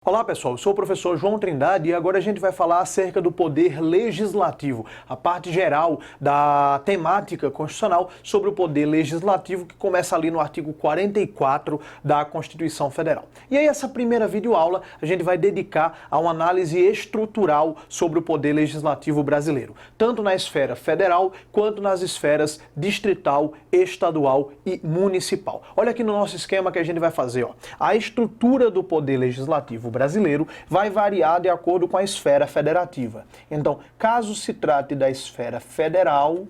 Olá pessoal, eu sou o professor João Trindade e agora a gente vai falar acerca do poder legislativo, a parte geral da temática constitucional sobre o poder legislativo que começa ali no artigo 44 da Constituição Federal. E aí essa primeira videoaula a gente vai dedicar a uma análise estrutural sobre o poder legislativo brasileiro, tanto na esfera federal quanto nas esferas distrital, estadual e municipal. Olha aqui no nosso esquema que a gente vai fazer, ó. A estrutura do poder legislativo brasileiro vai variar de acordo com a esfera federativa. Então, caso se trate da esfera federal,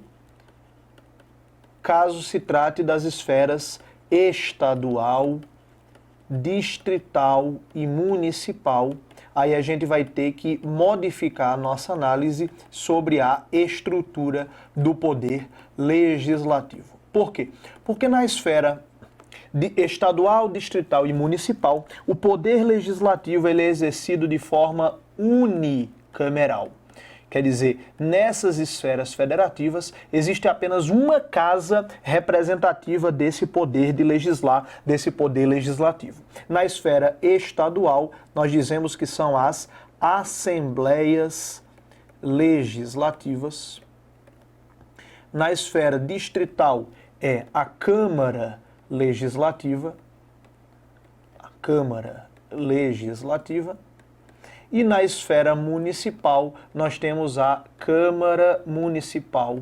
caso se trate das esferas estadual, distrital e municipal, aí a gente vai ter que modificar a nossa análise sobre a estrutura do poder legislativo. Por quê? Porque na esfera estadual, distrital e municipal, o poder legislativo ele é exercido de forma unicameral. Quer dizer, nessas esferas federativas existe apenas uma casa representativa desse poder de legislar, desse poder legislativo. Na esfera estadual, nós dizemos que são as assembleias legislativas. Na esfera distrital é a Câmara Legislativa, e na esfera municipal nós temos a Câmara Municipal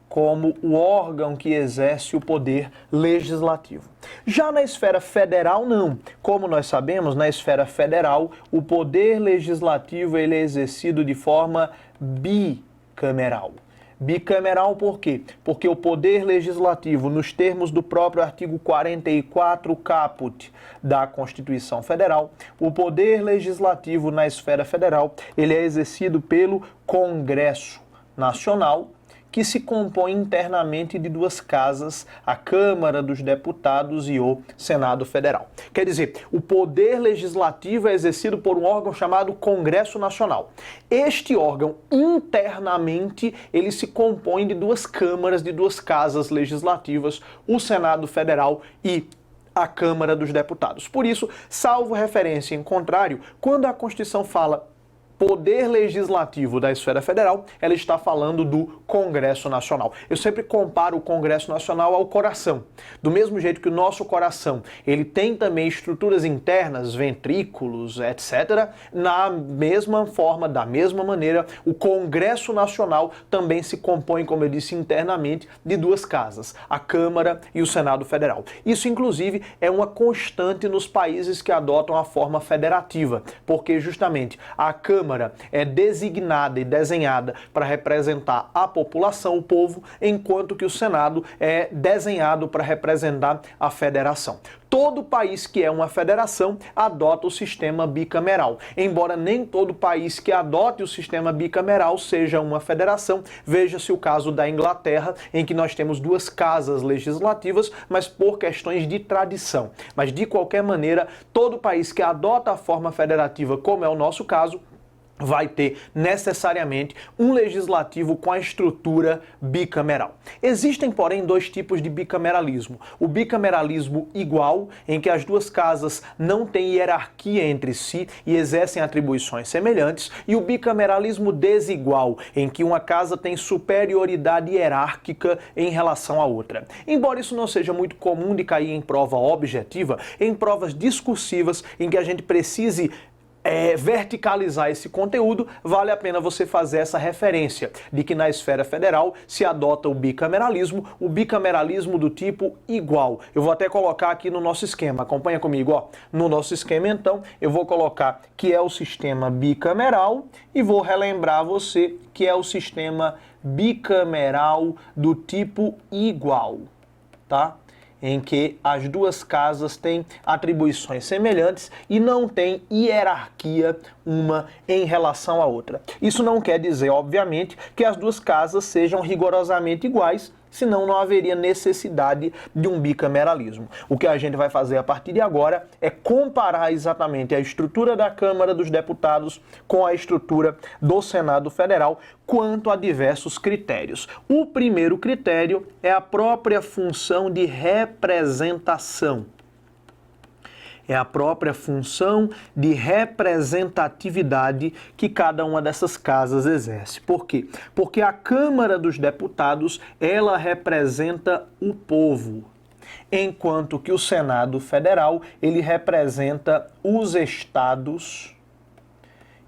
como o órgão que exerce o poder legislativo. Já na esfera federal, não. Como nós sabemos, na esfera federal, o poder legislativo ele é exercido de forma bicameral. Bicameral por quê? Porque o poder legislativo, nos termos do próprio artigo 44 caput da Constituição Federal, o poder legislativo na esfera federal, ele é exercido pelo Congresso Nacional, que se compõe internamente de duas casas, a Câmara dos Deputados e o Senado Federal. Quer dizer, o poder legislativo é exercido por um órgão chamado Congresso Nacional. Este órgão, internamente, ele se compõe de duas câmaras, de duas casas legislativas, o Senado Federal e a Câmara dos Deputados. Por isso, salvo referência em contrário, quando a Constituição fala poder legislativo da esfera federal, ela está falando do Congresso Nacional. Eu sempre comparo o Congresso Nacional ao coração. Do mesmo jeito que o nosso coração, ele tem também estruturas internas, ventrículos, etc. Na mesma forma, da mesma maneira, o Congresso Nacional também se compõe, como eu disse, internamente de duas casas, a Câmara e o Senado Federal. Isso, inclusive, é uma constante nos países que adotam a forma federativa, porque justamente a Câmara é designada e desenhada para representar a população, o povo, enquanto que o Senado é desenhado para representar a federação. Todo país que é uma federação adota o sistema bicameral. Embora nem todo país que adote o sistema bicameral seja uma federação, veja-se o caso da Inglaterra, em que nós temos duas casas legislativas, mas por questões de tradição. Mas de qualquer maneira, todo país que adota a forma federativa, como é o nosso caso, vai ter necessariamente um legislativo com a estrutura bicameral. Existem, porém, dois tipos de bicameralismo. O bicameralismo igual, em que as duas casas não têm hierarquia entre si e exercem atribuições semelhantes, e o bicameralismo desigual, em que uma casa tem superioridade hierárquica em relação à outra. Embora isso não seja muito comum de cair em prova objetiva, em provas discursivas, em que a gente precise verticalizar esse conteúdo, vale a pena você fazer essa referência de que na esfera federal se adota o bicameralismo do tipo igual. Eu vou até colocar aqui no nosso esquema, acompanha comigo, ó. No nosso esquema, então, eu vou colocar que é o sistema bicameral e vou relembrar você que é o sistema bicameral do tipo igual, tá? Em que as duas casas têm atribuições semelhantes e não têm hierarquia uma em relação à outra. Isso não quer dizer, obviamente, que as duas casas sejam rigorosamente iguais, senão não haveria necessidade de um bicameralismo. O que a gente vai fazer a partir de agora é comparar exatamente a estrutura da Câmara dos Deputados com a estrutura do Senado Federal quanto a diversos critérios. O primeiro critério é a própria função de representação. É a própria função de representatividade que cada uma dessas casas exerce. Por quê? Porque a Câmara dos Deputados, ela representa o povo, enquanto que o Senado Federal, ele representa os estados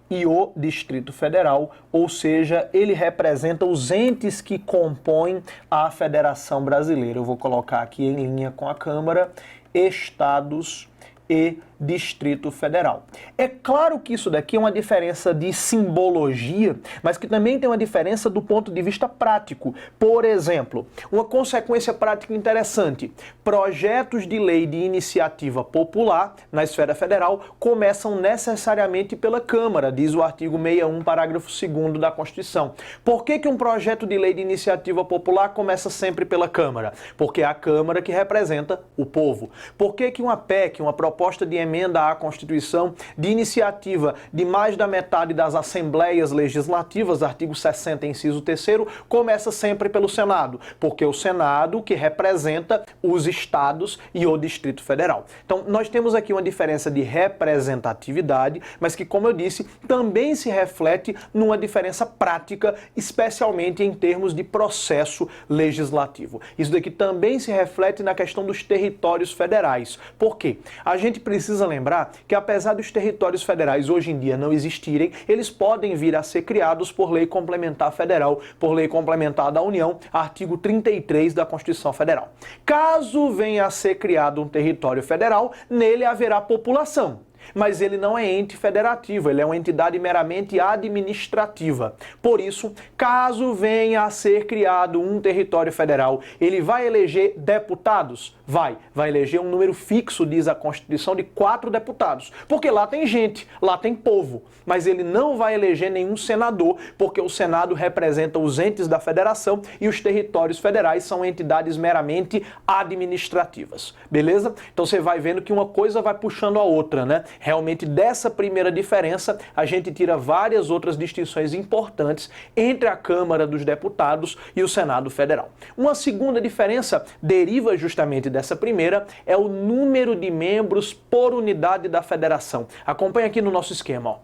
e o Distrito Federal, ou seja, ele representa os entes que compõem a Federação Brasileira. Eu vou colocar aqui em linha com a Câmara, estados e Distrito Federal. É claro que isso daqui é uma diferença de simbologia, mas que também tem uma diferença do ponto de vista prático. Por exemplo, uma consequência prática interessante: projetos de lei de iniciativa popular na esfera federal começam necessariamente pela Câmara, diz o artigo 61, parágrafo 2º da Constituição. Por que um projeto de lei de iniciativa popular começa sempre pela Câmara? Porque é a Câmara que representa o povo. Por que uma PEC, uma proposta de emenda à Constituição, de iniciativa de mais da metade das assembleias legislativas, artigo 60, inciso 3º, começa sempre pelo Senado? Porque é o Senado que representa os estados e o Distrito Federal. Então, nós temos aqui uma diferença de representatividade, mas que, como eu disse, também se reflete numa diferença prática, especialmente em termos de processo legislativo. Isso daqui também se reflete na questão dos territórios federais. Por quê? A gente precisa lembrar que, apesar dos territórios federais hoje em dia não existirem, eles podem vir a ser criados por lei complementar federal, por lei complementar da União, artigo 33 da Constituição Federal. Caso venha a ser criado um território federal, nele haverá população. Mas ele não é ente federativo, ele é uma entidade meramente administrativa. Por isso, caso venha a ser criado um território federal, ele vai eleger deputados? Vai eleger um número fixo, diz a Constituição, de 4 deputados. Porque lá tem gente, lá tem povo. Mas ele não vai eleger nenhum senador, porque o Senado representa os entes da federação e os territórios federais são entidades meramente administrativas. Beleza? Então você vai vendo que uma coisa vai puxando a outra, né? Realmente, dessa primeira diferença, a gente tira várias outras distinções importantes entre a Câmara dos Deputados e o Senado Federal. Uma segunda diferença deriva justamente dessa primeira, é o número de membros por unidade da federação. Acompanha aqui no nosso esquema, ó.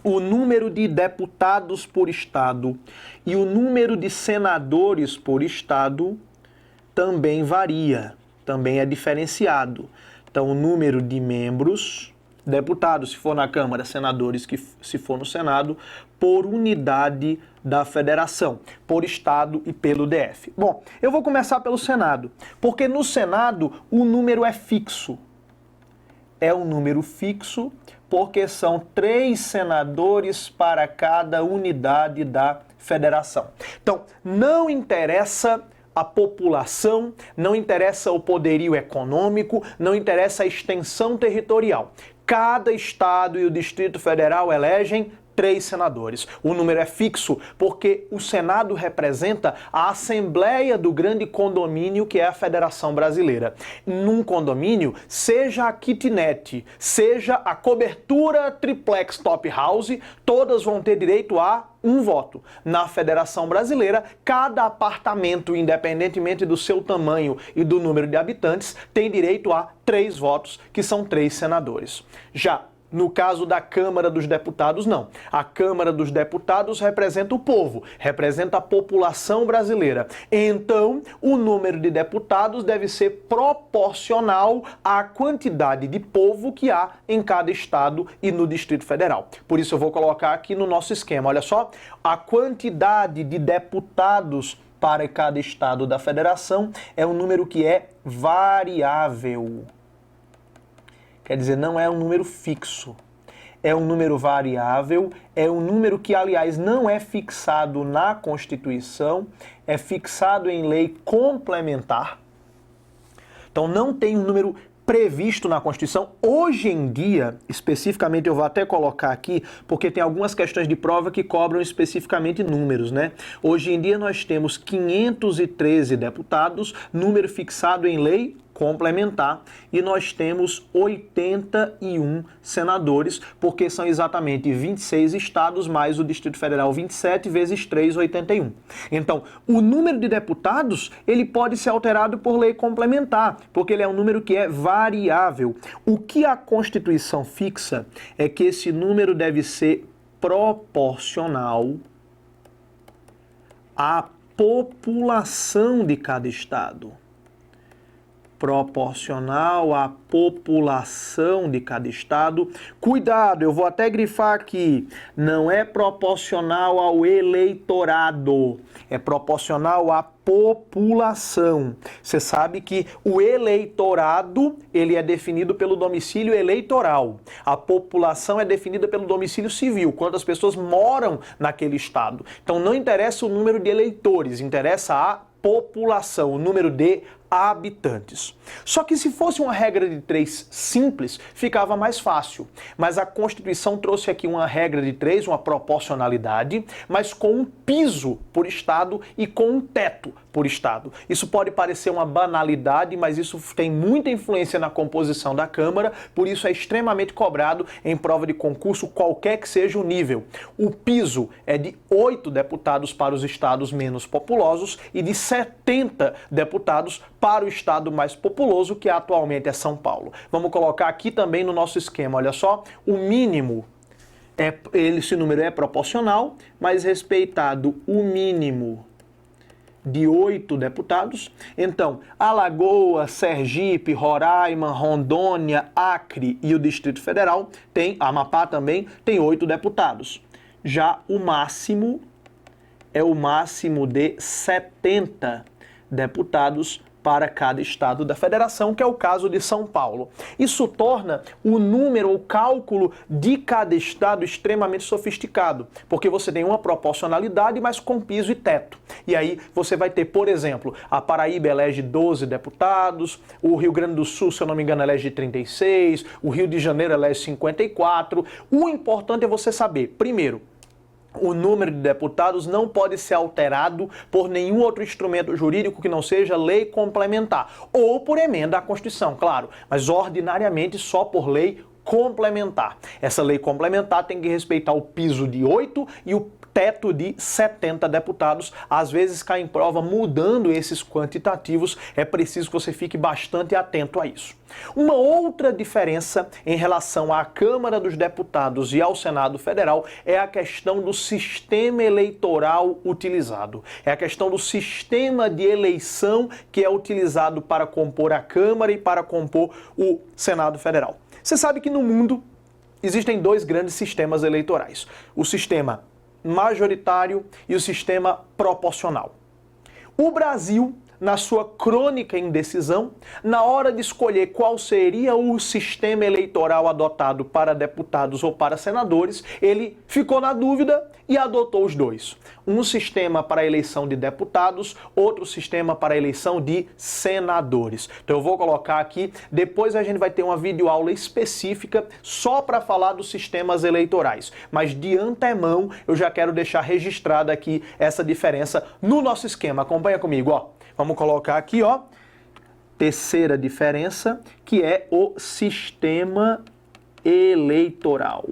O número de deputados por estado e o número de senadores por estado também varia, também é diferenciado. Então, o número de membros, deputados, se for na Câmara, senadores, que se for no Senado, por unidade da federação, por estado e pelo DF. Bom, eu vou começar pelo Senado, porque no Senado o número é fixo. É um número fixo porque são 3 senadores para cada unidade da federação. Então, não interessa a população, não interessa o poderio econômico, não interessa a extensão territorial. Cada estado e o Distrito Federal elegem 3 senadores. O número é fixo porque o Senado representa a Assembleia do grande condomínio que é a Federação Brasileira. Num condomínio, seja a kitnet, seja a cobertura triplex top house, todas vão ter direito a um voto. Na Federação Brasileira, cada apartamento, independentemente do seu tamanho e do número de habitantes, tem direito a 3 votos, que são 3 senadores. Já no caso da Câmara dos Deputados, não. A Câmara dos Deputados representa o povo, representa a população brasileira. Então, o número de deputados deve ser proporcional à quantidade de povo que há em cada estado e no Distrito Federal. Por isso eu vou colocar aqui no nosso esquema, olha só, a quantidade de deputados para cada estado da federação é um número que é variável. Quer dizer, não é um número fixo, é um número variável, é um número que, aliás, não é fixado na Constituição, é fixado em lei complementar. Então, não tem um número previsto na Constituição. Hoje em dia, especificamente, eu vou até colocar aqui, porque tem algumas questões de prova que cobram especificamente números, né? Hoje em dia, nós temos 513 deputados, número fixado em lei complementar e nós temos 81 senadores, porque são exatamente 26 estados mais o Distrito Federal 27 vezes 3, 81. Então, o número de deputados, ele pode ser alterado por lei complementar, porque ele é um número que é variável. O que a Constituição fixa é que esse número deve ser proporcional à população de cada estado. Proporcional à população de cada estado. Cuidado, eu vou até grifar aqui, não é proporcional ao eleitorado, é proporcional à população. Você sabe que o eleitorado, ele é definido pelo domicílio eleitoral. A população é definida pelo domicílio civil, quantas pessoas moram naquele estado. Então não interessa o número de eleitores, interessa a população, o número de habitantes. Só que se fosse uma regra de 3 simples, ficava mais fácil. Mas a Constituição trouxe aqui uma regra de 3, uma proporcionalidade, mas com um piso por estado e com um teto por estado. Isso pode parecer uma banalidade, mas isso tem muita influência na composição da Câmara, por isso é extremamente cobrado em prova de concurso, qualquer que seja o nível. O piso é de 8 deputados para os estados menos populosos e de 70 deputados para o estado mais populoso, que atualmente é São Paulo. Vamos colocar aqui também no nosso esquema, olha só, o mínimo, esse número é proporcional, mas respeitado o mínimo de 8 deputados. Então, Alagoas, Sergipe, Roraima, Rondônia, Acre e o Distrito Federal, Amapá também, tem 8 deputados. Já o máximo é o máximo de 70 deputados para cada estado da federação, que é o caso de São Paulo. Isso torna o número, o cálculo de cada estado extremamente sofisticado, porque você tem uma proporcionalidade, mas com piso e teto. E aí você vai ter, por exemplo, a Paraíba elege 12 deputados, o Rio Grande do Sul, se eu não me engano, elege 36, o Rio de Janeiro elege 54. O importante é você saber, primeiro, o número de deputados não pode ser alterado por nenhum outro instrumento jurídico que não seja lei complementar, ou por emenda à Constituição, claro, mas ordinariamente só por lei complementar. Essa lei complementar tem que respeitar o piso de 8 e o teto de 70 deputados, às vezes cai em prova mudando esses quantitativos, é preciso que você fique bastante atento a isso. Uma outra diferença em relação à Câmara dos Deputados e ao Senado Federal é a questão do sistema eleitoral utilizado. É a questão do sistema de eleição que é utilizado para compor a Câmara e para compor o Senado Federal. Você sabe que no mundo existem 2 grandes sistemas eleitorais. O sistema majoritário e o sistema proporcional. O Brasil, na sua crônica indecisão, na hora de escolher qual seria o sistema eleitoral adotado para deputados ou para senadores, ele ficou na dúvida e adotou os 2. Um sistema para a eleição de deputados, outro sistema para a eleição de senadores. Então eu vou colocar aqui, depois a gente vai ter uma videoaula específica só para falar dos sistemas eleitorais. Mas de antemão eu já quero deixar registrada aqui essa diferença no nosso esquema. Acompanha comigo, ó. Vamos colocar aqui, ó, terceira diferença, que é o sistema eleitoral.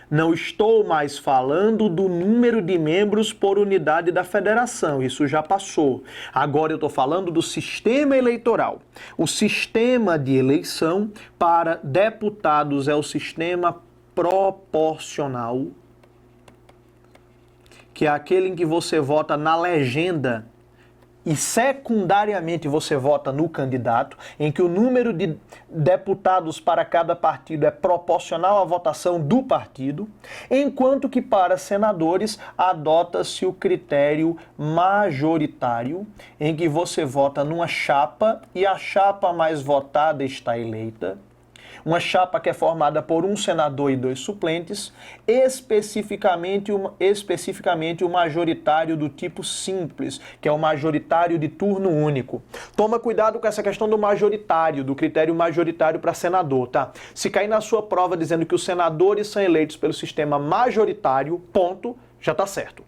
Não estou mais falando do número de membros por unidade da federação, isso já passou. Agora eu estou falando do sistema eleitoral. O sistema de eleição para deputados é o sistema proporcional, que é aquele em que você vota na legenda e secundariamente você vota no candidato, em que o número de deputados para cada partido é proporcional à votação do partido, enquanto que para senadores adota-se o critério majoritário, em que você vota numa chapa e a chapa mais votada está eleita. Uma chapa que é formada por um senador e 2 suplentes, especificamente o majoritário do tipo simples, que é o majoritário de turno único. Toma cuidado com essa questão do majoritário, do critério majoritário para senador, tá? Se cair na sua prova dizendo que os senadores são eleitos pelo sistema majoritário, ponto, já está certo.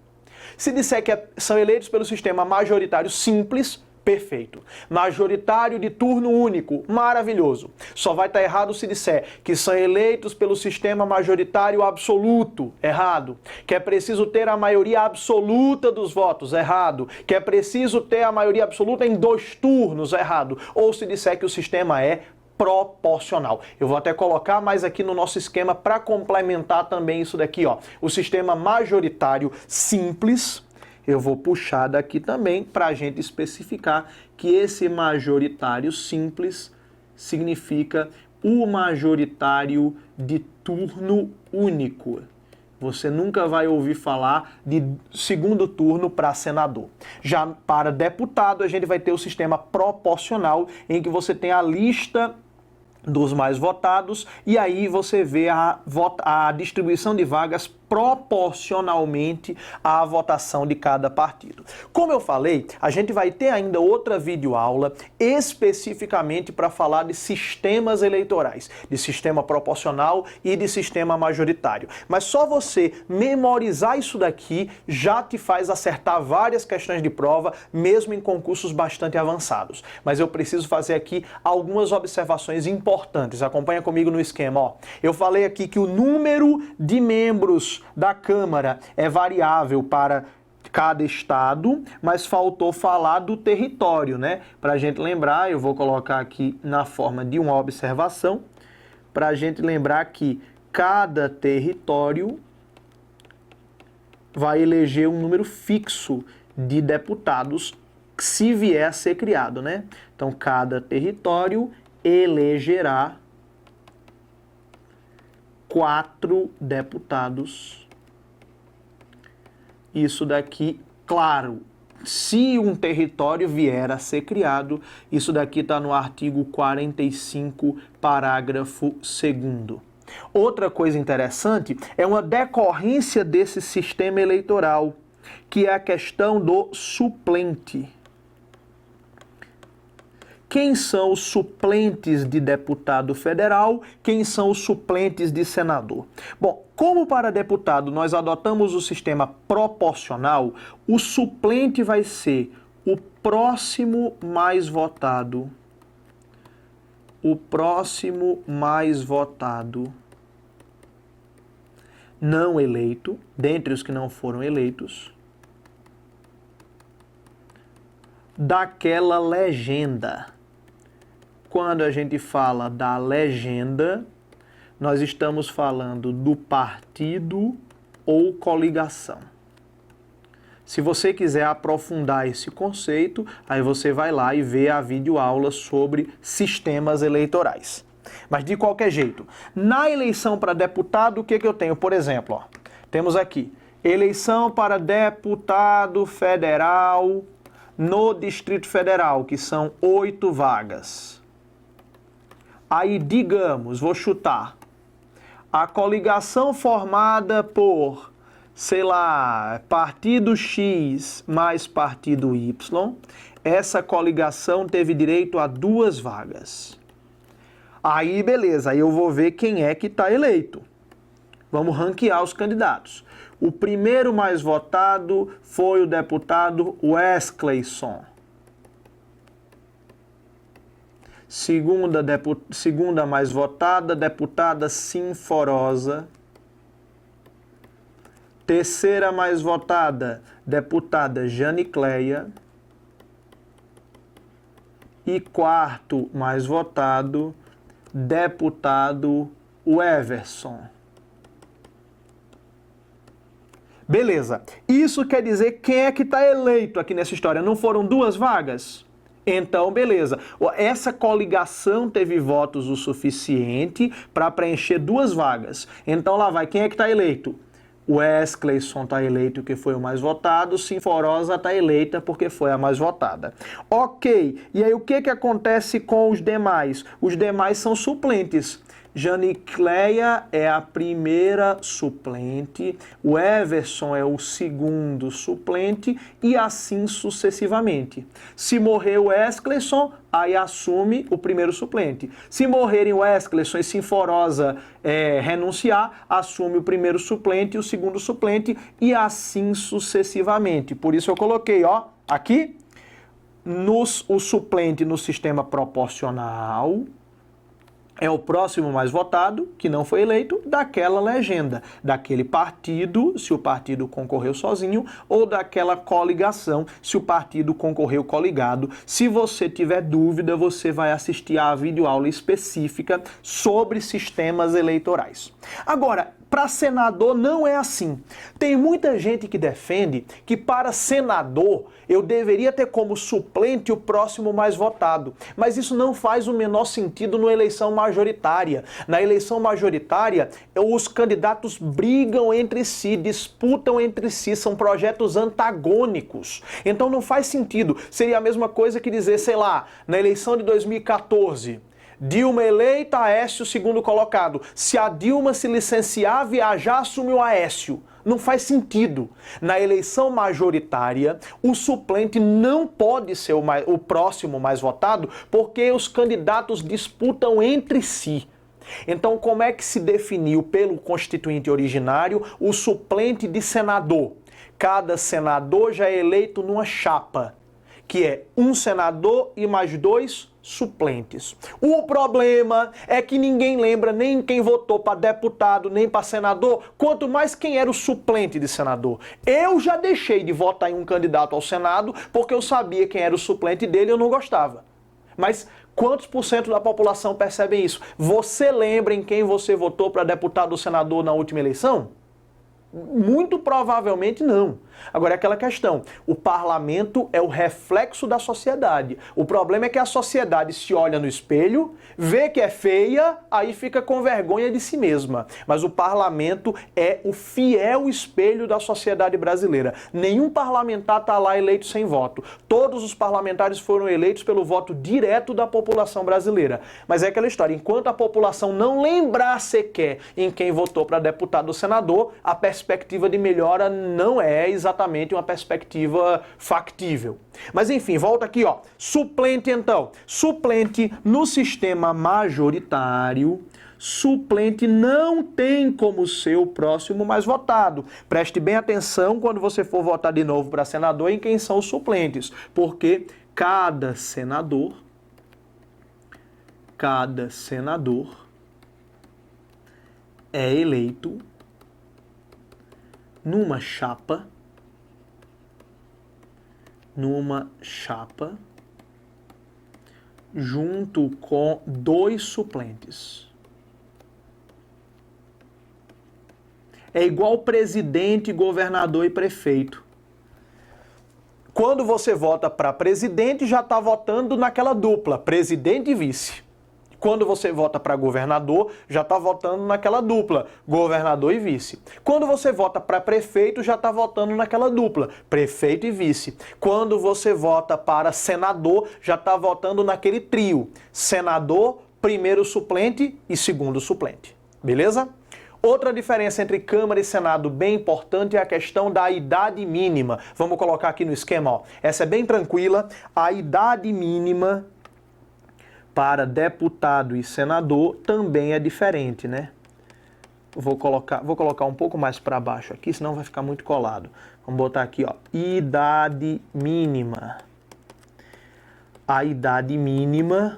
Se disser que são eleitos pelo sistema majoritário simples, Perfeito. Majoritário de turno único, maravilhoso. Só vai estar errado se disser que são eleitos pelo sistema majoritário absoluto, errado. Que é preciso ter a maioria absoluta dos votos, errado. Que é preciso ter a maioria absoluta em 2 turnos, errado. Ou se disser que o sistema é proporcional. Eu vou até colocar mais aqui no nosso esquema para complementar também isso daqui, ó. O sistema majoritário simples. Eu vou puxar daqui também para a gente especificar que esse majoritário simples significa o majoritário de turno único. Você nunca vai ouvir falar de segundo turno para senador. Já para deputado, a gente vai ter o sistema proporcional, em que você tem a lista dos mais votados e aí você vê a distribuição de vagas proporcionalmente à votação de cada partido. Como eu falei, a gente vai ter ainda outra videoaula especificamente para falar de sistemas eleitorais, de sistema proporcional e de sistema majoritário. Mas só você memorizar isso daqui já te faz acertar várias questões de prova, mesmo em concursos bastante avançados. Mas eu preciso fazer aqui algumas observações importantes. Acompanha comigo no esquema, ó. Eu falei aqui que o número de membros da Câmara é variável para cada estado, mas faltou falar do território, né? Para a gente lembrar, eu vou colocar aqui na forma de uma observação, para a gente lembrar que cada território vai eleger um número fixo de deputados se vier a ser criado, né? Então, cada território elegerá 4 deputados. Isso daqui, claro, se um território vier a ser criado, isso daqui está no artigo 45, parágrafo 2º. Outra coisa interessante é uma decorrência desse sistema eleitoral, que é a questão do suplente. Quem são os suplentes de deputado federal? Quem são os suplentes de senador? Bom, como para deputado nós adotamos o sistema proporcional, o suplente vai ser o próximo mais votado. O próximo mais votado não eleito, dentre os que não foram eleitos, daquela legenda. Quando a gente fala da legenda, nós estamos falando do partido ou coligação. Se você quiser aprofundar esse conceito, aí você vai lá e vê a videoaula sobre sistemas eleitorais. Mas de qualquer jeito, na eleição para deputado, o que eu tenho? Por exemplo, ó, temos aqui, eleição para deputado federal no Distrito Federal, que são 8 vagas. Aí, digamos, vou chutar, a coligação formada por, sei lá, partido X mais partido Y, essa coligação teve direito a 2 vagas. Aí, beleza, aí eu vou ver quem é que está eleito. Vamos ranquear os candidatos. O primeiro mais votado foi o deputado Wescleison. Segunda mais votada, deputada Sinforosa. Terceira mais votada, deputada Janicleia. E quarto mais votado, deputado Everson. Beleza. Isso quer dizer quem é que está eleito aqui nessa história? Não foram 2 vagas? Então, beleza. Essa coligação teve votos o suficiente para preencher 2 vagas. Então, lá vai. Quem é que está eleito? O Wescleison está eleito, que foi o mais votado. Sinforosa está eleita porque foi a mais votada. Ok. E aí, o que acontece com os demais? Os demais são suplentes. Janicleia é a primeira suplente, o Everson é o segundo suplente e assim sucessivamente. Se morrer o Wescleison, aí assume o primeiro suplente. Se morrerem o Wescleison e Sinforosa renunciar, assume o primeiro suplente e o segundo suplente e assim sucessivamente. Por isso eu coloquei, ó, aqui, o suplente no sistema proporcional é o próximo mais votado, que não foi eleito, daquela legenda, daquele partido, se o partido concorreu sozinho, ou daquela coligação, se o partido concorreu coligado. Se você tiver dúvida, você vai assistir a videoaula específica sobre sistemas eleitorais. Agora, para senador não é assim. Tem muita gente que defende que para senador eu deveria ter como suplente o próximo mais votado. Mas isso não faz o menor sentido na eleição majoritária. Na eleição majoritária, os candidatos brigam entre si, disputam entre si, são projetos antagônicos. Então não faz sentido. Seria a mesma coisa que dizer, sei lá, na eleição de 2014... Dilma eleita, Aécio segundo colocado. Se a Dilma se licenciar, viajar, assume o Aécio. Não faz sentido. Na eleição majoritária, o suplente não pode ser o próximo mais votado, porque os candidatos disputam entre si. Então, como é que se definiu pelo Constituinte originário o suplente de senador? Cada senador já é eleito numa chapa, que é um senador e mais 2 suplentes. O problema é que ninguém lembra nem quem votou para deputado, nem para senador, quanto mais quem era o suplente de senador. Eu já deixei de votar em um candidato ao Senado porque eu sabia quem era o suplente dele e eu não gostava. Mas quantos por cento da população percebem isso? Você lembra em quem você votou para deputado ou senador na última eleição? Muito provavelmente não. Agora é aquela questão, o parlamento é o reflexo da sociedade. O problema é que a sociedade se olha no espelho, vê que é feia, aí fica com vergonha de si mesma. Mas o parlamento é o fiel espelho da sociedade brasileira. Nenhum parlamentar está lá eleito sem voto. Todos os parlamentares foram eleitos pelo voto direto da população brasileira. Mas é aquela história, enquanto a população não lembrar sequer em quem votou para deputado ou senador, a perspectiva de melhora não é exatamente uma perspectiva factível. Mas enfim, volta aqui, ó. Suplente então. Suplente no sistema majoritário, suplente não tem como ser o próximo mais votado. Preste bem atenção quando você for votar de novo para senador em quem são os suplentes, porque cada senador é eleito numa chapa junto com 2 suplentes. É igual presidente, governador e prefeito. Quando você vota para presidente, já está votando naquela dupla, presidente e vice. Quando você vota para governador, já está votando naquela dupla, governador e vice. Quando você vota para prefeito, já está votando naquela dupla, prefeito e vice. Quando você vota para senador, já está votando naquele trio, senador, primeiro suplente e segundo suplente. Beleza? Outra diferença entre Câmara e Senado bem importante é a questão da idade mínima. Vamos colocar aqui no esquema, ó. Essa é bem tranquila. A idade mínima para deputado e senador também é diferente, né? Vou colocar um pouco mais para baixo aqui, senão vai ficar muito colado. Vamos botar aqui, ó, idade mínima. A idade mínima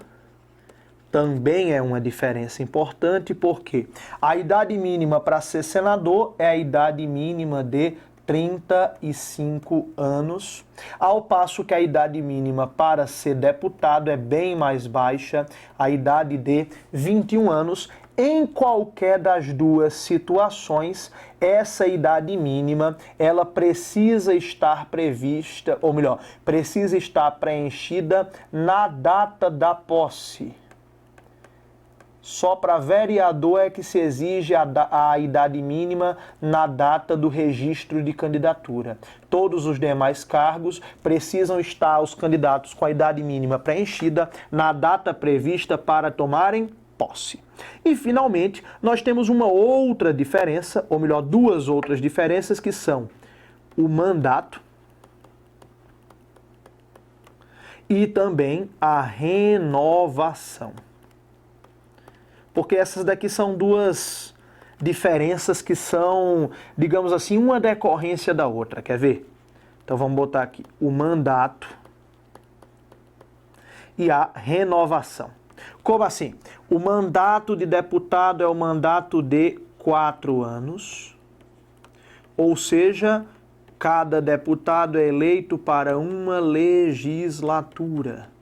também é uma diferença importante, porque a idade mínima para ser senador é a idade mínima de 35 anos, ao passo que a idade mínima para ser deputado é bem mais baixa, a idade de 21 anos. Em qualquer das duas situações, essa idade mínima, ela precisa estar prevista, ou melhor, precisa estar preenchida na data da posse. Só para vereador é que se exige a idade mínima na data do registro de candidatura. Todos os demais cargos precisam estar os candidatos com a idade mínima preenchida na data prevista para tomarem posse. E, finalmente, nós temos uma outra diferença, ou melhor, 2 outras diferenças, que são o mandato e também a renovação. Porque essas daqui são 2 diferenças que são, digamos assim, uma decorrência da outra. Quer ver? Então vamos botar aqui o mandato e a renovação. Como assim? O mandato de deputado é o mandato de 4 anos, ou seja, cada deputado é eleito para uma legislatura.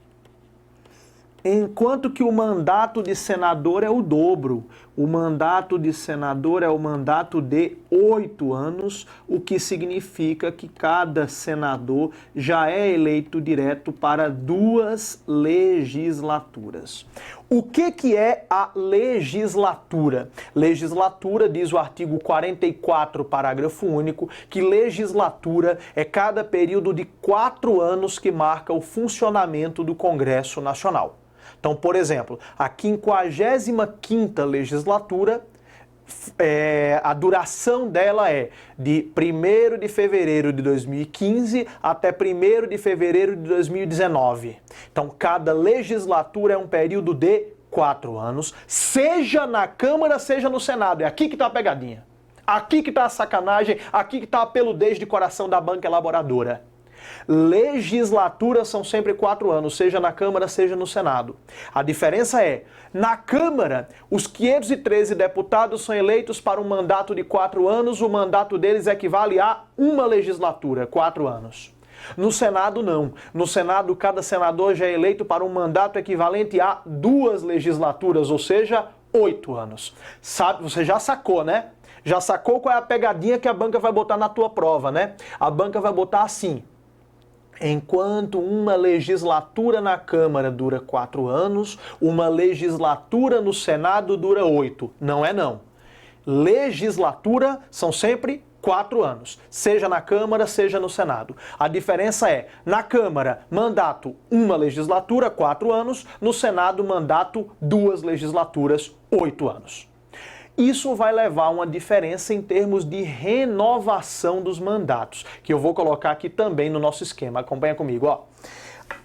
Enquanto que o mandato de senador é o dobro. O mandato de senador é o mandato de 8 anos, o que significa que cada senador já é eleito direto para 2 legislaturas. O que é a legislatura? Legislatura, diz o artigo 44, parágrafo único, que legislatura é cada período de 4 anos que marca o funcionamento do Congresso Nacional. Então, por exemplo, a 55ª legislatura, a duração dela é de 1º de fevereiro de 2015 até 1º de fevereiro de 2019. Então, cada legislatura é um período de 4 anos, seja na Câmara, seja no Senado. É aqui que está a pegadinha. Aqui que está a sacanagem, aqui que está a peludez de coração da banca elaboradora. Legislaturas são sempre 4 anos, seja na Câmara, seja no Senado. A diferença é, na Câmara, os 513 deputados são eleitos para um mandato de 4 anos, o mandato deles equivale a uma legislatura, 4 anos. No Senado, não. No Senado, cada senador já é eleito para um mandato equivalente a 2 legislaturas, ou seja, 8 anos. Sabe, você já sacou, né? Já sacou qual é a pegadinha que a banca vai botar na tua prova, né? A banca vai botar assim: enquanto uma legislatura na Câmara dura 4 anos, uma legislatura no Senado dura 8. Não é não. Legislatura são sempre 4 anos, seja na Câmara, seja no Senado. A diferença é, na Câmara, mandato, uma legislatura, 4 anos, no Senado, mandato, 2 legislaturas, 8 anos. Isso vai levar a uma diferença em termos de renovação dos mandatos, que eu vou colocar aqui também no nosso esquema. Acompanha comigo, ó.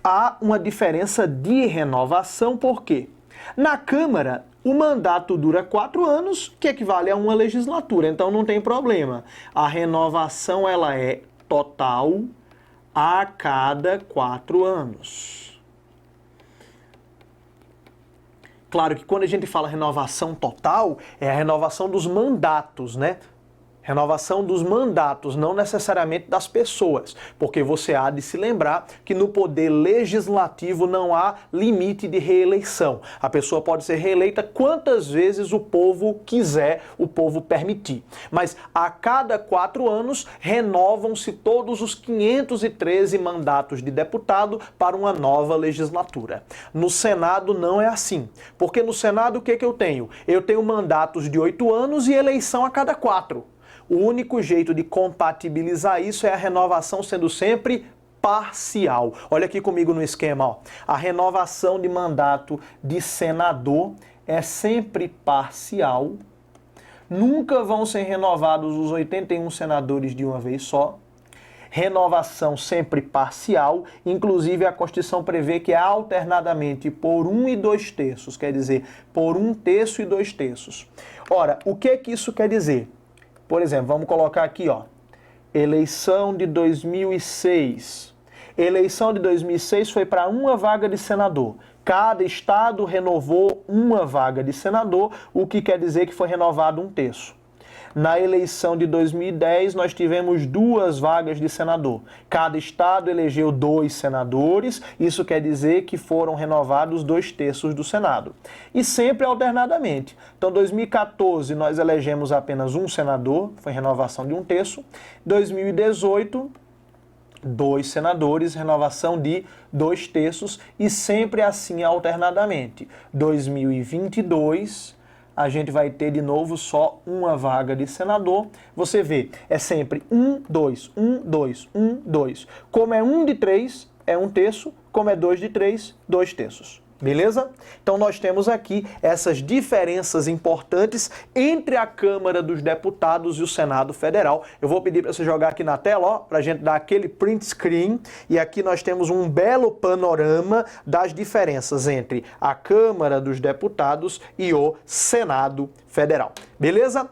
Há uma diferença de renovação, por quê? Na Câmara, o mandato dura 4 anos, que equivale a uma legislatura, então não tem problema. A renovação, ela é total a cada 4 anos. Claro que quando a gente fala renovação total, é a renovação dos mandatos, né? Renovação dos mandatos, não necessariamente das pessoas, porque você há de se lembrar que no poder legislativo não há limite de reeleição. A pessoa pode ser reeleita quantas vezes o povo quiser, o povo permitir. Mas a cada 4 anos renovam-se todos os 513 mandatos de deputado para uma nova legislatura. No Senado não é assim, porque no Senado o que eu tenho? Eu tenho mandatos de 8 anos e eleição a cada 4. O único jeito de compatibilizar isso é a renovação sendo sempre parcial. Olha aqui comigo no esquema, ó. A renovação de mandato de senador é sempre parcial. Nunca vão ser renovados os 81 senadores de uma vez só. Renovação sempre parcial, inclusive a Constituição prevê que é alternadamente por 1 e 2 terços, quer dizer, por 1 terço e 2 terços. Ora, o que isso quer dizer? Por exemplo, vamos colocar aqui, ó, eleição de 2006. Eleição de 2006 foi para uma vaga de senador. Cada estado renovou uma vaga de senador, o que quer dizer que foi renovado 1 terço. Na eleição de 2010, nós tivemos 2 vagas de senador. Cada estado elegeu 2 senadores, isso quer dizer que foram renovados 2 terços do Senado. E sempre alternadamente. Então, em 2014, nós elegemos apenas 1 senador, foi renovação de 1 terço. 2018, 2 senadores, renovação de 2 terços, e sempre assim alternadamente. 2022... a gente vai ter de novo só uma vaga de senador. Você vê, é sempre 1, 2, 1, 2, 1, 2. Como é 1 de 3, é 1 terço. Como é 2 de 3, 2 terços. Beleza? Então nós temos aqui essas diferenças importantes entre a Câmara dos Deputados e o Senado Federal. Eu vou pedir para você jogar aqui na tela, ó, para a gente dar aquele print screen. E aqui nós temos um belo panorama das diferenças entre a Câmara dos Deputados e o Senado Federal. Beleza?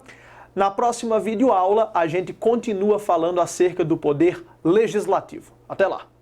Na próxima videoaula a gente continua falando acerca do poder legislativo. Até lá!